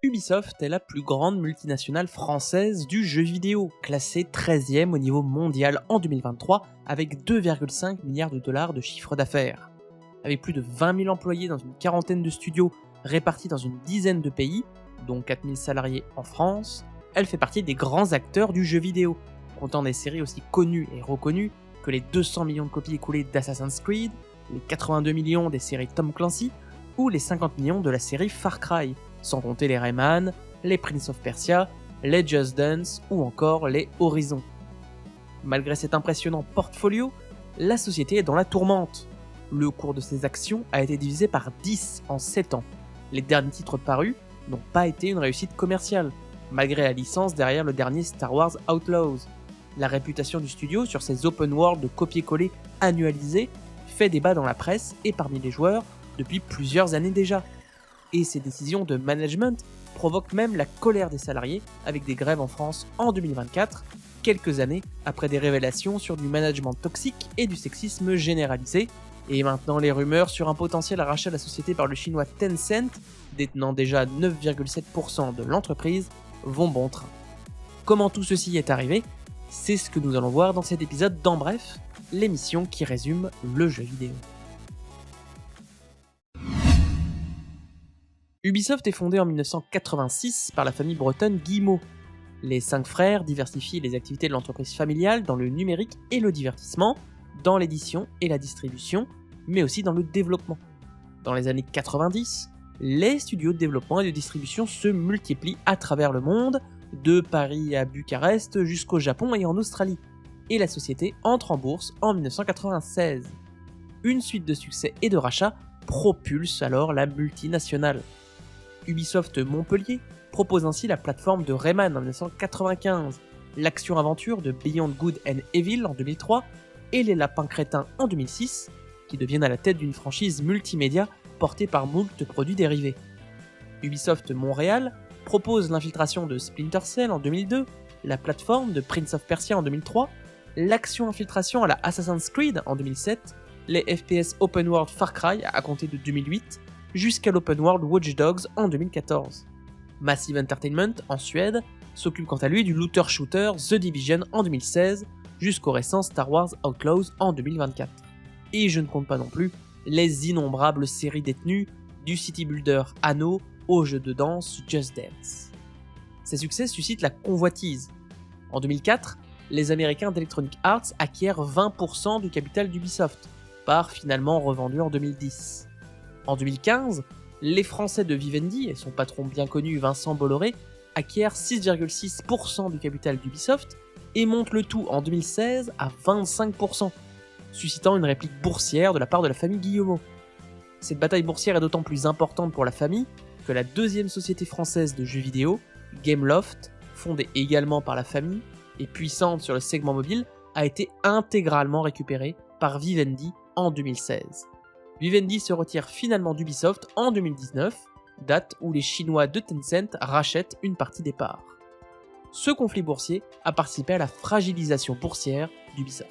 Ubisoft est la plus grande multinationale française du jeu vidéo, classée 13e au niveau mondial en 2023 avec 2,5 milliards de dollars de chiffre d'affaires. Avec plus de 20 000 employés dans une quarantaine de studios répartis dans une dizaine de pays, dont 4 000 salariés en France, elle fait partie des grands acteurs du jeu vidéo, comptant des séries aussi connues et reconnues que les 200 millions de copies écoulées d'Assassin's Creed, les 82 millions des séries Tom Clancy ou les 50 millions de la série Far Cry, sans compter les Rayman, les Prince of Persia, les Just Dance ou encore les Horizon. Malgré cet impressionnant portfolio, la société est dans la tourmente. Le cours de ses actions a été divisé par 10 en 7 ans. Les derniers titres parus n'ont pas été une réussite commerciale, malgré la licence derrière le dernier Star Wars Outlaws. La réputation du studio sur ses open world de copier-coller annualisés fait débat dans la presse et parmi les joueurs depuis plusieurs années déjà. Et ces décisions de management provoquent même la colère des salariés avec des grèves en France en 2024, quelques années après des révélations sur du management toxique et du sexisme généralisé, et maintenant les rumeurs sur un potentiel rachat de la société par le chinois Tencent, détenant déjà 9,7% de l'entreprise, vont bon train. Comment tout ceci est arrivé ? C'est ce que nous allons voir dans cet épisode d'En Bref, l'émission qui résume le jeu vidéo. Ubisoft est fondé en 1986 par la famille bretonne Guillemot. Les 5 frères diversifient les activités de l'entreprise familiale dans le numérique et le divertissement, dans l'édition et la distribution, mais aussi dans le développement. Dans les années 90, les studios de développement et de distribution se multiplient à travers le monde, de Paris à Bucarest jusqu'au Japon et en Australie, et la société entre en bourse en 1996. Une suite de succès et de rachats propulse alors la multinationale. Ubisoft Montpellier propose ainsi la plateforme de Rayman en 1995, l'action-aventure de Beyond Good and Evil en 2003 et les Lapins Crétins en 2006, qui deviennent à la tête d'une franchise multimédia portée par moult produits dérivés. Ubisoft Montréal propose l'infiltration de Splinter Cell en 2002, la plateforme de Prince of Persia en 2003, l'action-infiltration à la Assassin's Creed en 2007, les FPS Open World Far Cry à compter de 2008, jusqu'à l'Open World Watch Dogs en 2014. Massive Entertainment, en Suède, s'occupe quant à lui du looter-shooter The Division en 2016, jusqu'au récent Star Wars Outlaws en 2024. Et je ne compte pas non plus les innombrables séries détenues du city builder Anno au jeu de danse Just Dance. Ces succès suscitent la convoitise. En 2004, les Américains d'Electronic Arts acquièrent 20% du capital d'Ubisoft, part finalement revendu en 2010. En 2015, les Français de Vivendi et son patron bien connu Vincent Bolloré acquièrent 6,6% du capital d'Ubisoft et montent le tout en 2016 à 25%, suscitant une réplique boursière de la part de la famille Guillemot. Cette bataille boursière est d'autant plus importante pour la famille que la deuxième société française de jeux vidéo, Gameloft, fondée également par la famille et puissante sur le segment mobile, a été intégralement récupérée par Vivendi en 2016. Vivendi se retire finalement d'Ubisoft en 2019, date où les Chinois de Tencent rachètent une partie des parts. Ce conflit boursier a participé à la fragilisation boursière d'Ubisoft.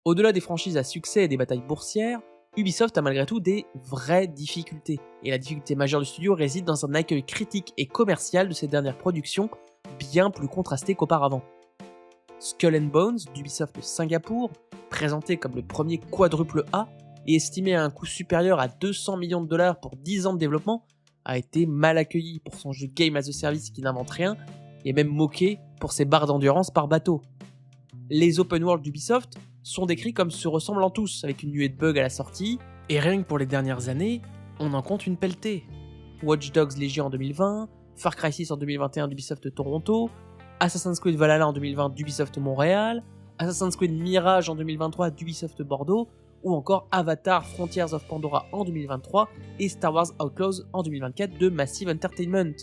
Au-delà des franchises à succès et des batailles boursières, Ubisoft a malgré tout des vraies difficultés, et la difficulté majeure du studio réside dans un accueil critique et commercial de ses dernières productions, bien plus contrasté qu'auparavant. Skull and Bones d'Ubisoft Singapour, présenté comme le premier quadruple A et estimé à un coût supérieur à 200 millions de dollars pour 10 ans de développement, a été mal accueilli pour son jeu Game as a Service qui n'invente rien, et même moqué pour ses barres d'endurance par bateau. Les open world d'Ubisoft sont décrits comme se ressemblant tous, avec une nuée de bugs à la sortie, et rien que pour les dernières années, on en compte une pelletée. Watch Dogs Legion en 2020, Far Cry 6 en 2021 d'Ubisoft Toronto, Assassin's Creed Valhalla en 2020 d'Ubisoft Montréal, Assassin's Creed Mirage en 2023 d'Ubisoft Bordeaux, ou encore Avatar Frontiers of Pandora en 2023 et Star Wars Outlaws en 2024 de Massive Entertainment.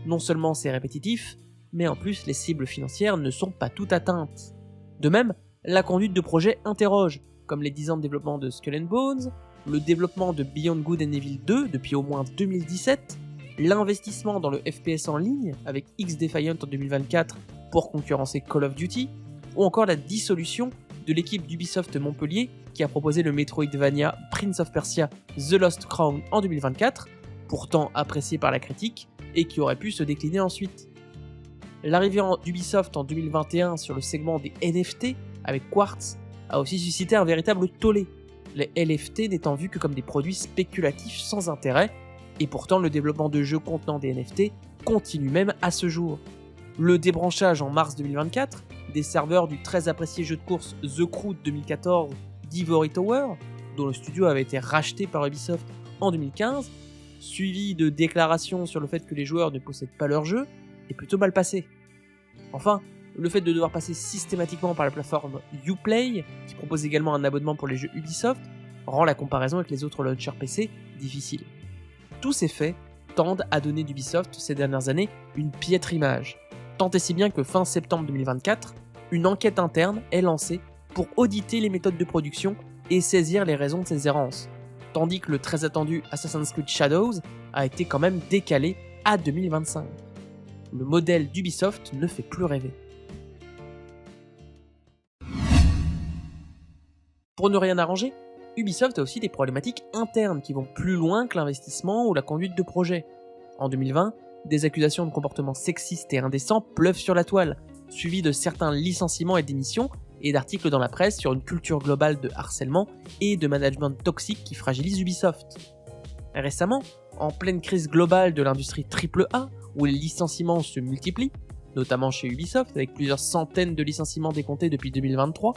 Non seulement c'est répétitif, mais en plus les cibles financières ne sont pas toutes atteintes. De même, la conduite de projets interroge, comme les 10 ans de développement de Skull and Bones, le développement de Beyond Good and Evil 2 depuis au moins 2017, l'investissement dans le FPS en ligne avec X-Defiant en 2024 pour concurrencer Call of Duty, ou encore la dissolution de l'équipe d'Ubisoft Montpellier qui a proposé le Metroidvania Prince of Persia The Lost Crown en 2024, pourtant apprécié par la critique, et qui aurait pu se décliner ensuite. L'arrivée d'Ubisoft en 2021 sur le segment des NFT avec Quartz a aussi suscité un véritable tollé, les NFT n'étant vus que comme des produits spéculatifs sans intérêt, et pourtant le développement de jeux contenant des NFT continue même à ce jour. Le débranchage en mars 2024 des serveurs du très apprécié jeu de course The Crew 2014 d'Ivory Tower, dont le studio avait été racheté par Ubisoft en 2015, suivi de déclarations sur le fait que les joueurs ne possèdent pas leur jeu, est plutôt mal passé. Enfin, le fait de devoir passer systématiquement par la plateforme Uplay, qui propose également un abonnement pour les jeux Ubisoft, rend la comparaison avec les autres launchers PC difficile. Tous ces faits tendent à donner d'Ubisoft ces dernières années une piètre image, tant et si bien que fin septembre 2024, une enquête interne est lancée pour auditer les méthodes de production et saisir les raisons de ces errances, tandis que le très attendu Assassin's Creed Shadows a été quand même décalé à 2025. Le modèle d'Ubisoft ne fait plus rêver. Pour ne rien arranger, Ubisoft a aussi des problématiques internes qui vont plus loin que l'investissement ou la conduite de projet. En 2020, des accusations de comportement sexiste et indécent pleuvent sur la toile, suivies de certains licenciements et démissions, et d'articles dans la presse sur une culture globale de harcèlement et de management toxique qui fragilise Ubisoft. Récemment, en pleine crise globale de l'industrie AAA, où les licenciements se multiplient, notamment chez Ubisoft avec plusieurs centaines de licenciements décomptés depuis 2023,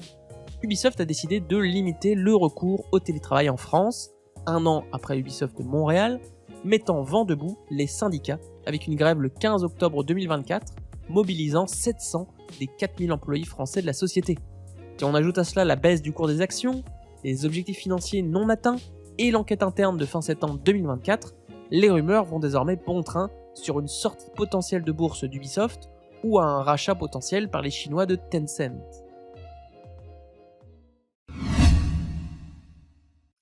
Ubisoft a décidé de limiter le recours au télétravail en France, un an après Ubisoft Montréal, mettant vent debout les syndicats avec une grève le 15 octobre 2024, mobilisant 700 des 4000 employés français de la société. Si on ajoute à cela la baisse du cours des actions, les objectifs financiers non atteints et l'enquête interne de fin septembre 2024, les rumeurs vont désormais bon train sur une sortie potentielle de bourse d'Ubisoft ou à un rachat potentiel par les Chinois de Tencent.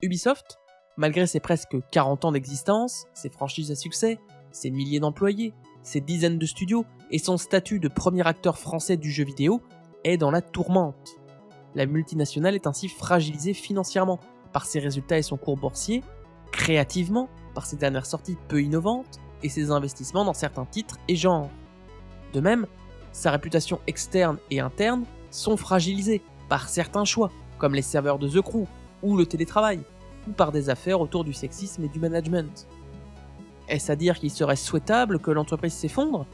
Ubisoft, malgré ses presque 40 ans d'existence, ses franchises à succès, ses milliers d'employés, ses dizaines de studios et son statut de premier acteur français du jeu vidéo, est dans la tourmente. La multinationale est ainsi fragilisée financièrement par ses résultats et son cours boursier, créativement par ses dernières sorties peu innovantes et ses investissements dans certains titres et genres. De même, sa réputation externe et interne sont fragilisées par certains choix, comme les serveurs de The Crew ou le télétravail, ou par des affaires autour du sexisme et du management. Est-ce à dire qu'il serait souhaitable que l'entreprise s'effondre ?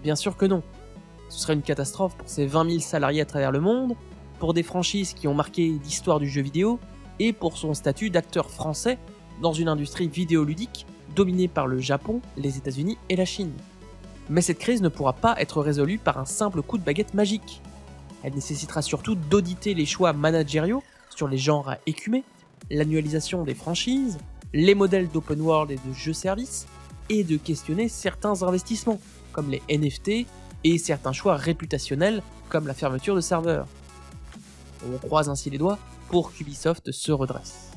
Bien sûr que non. Ce serait une catastrophe pour ses 20 000 salariés à travers le monde, pour des franchises qui ont marqué l'histoire du jeu vidéo, et pour son statut d'acteur français dans une industrie vidéoludique dominée par le Japon, les États-Unis et la Chine. Mais cette crise ne pourra pas être résolue par un simple coup de baguette magique. Elle nécessitera surtout d'auditer les choix managériaux sur les genres à écumer, l'annualisation des franchises, les modèles d'open world et de jeux-services, et de questionner certains investissements, comme les NFT, et certains choix réputationnels, comme la fermeture de serveurs. On croise ainsi les doigts pour qu'Ubisoft se redresse.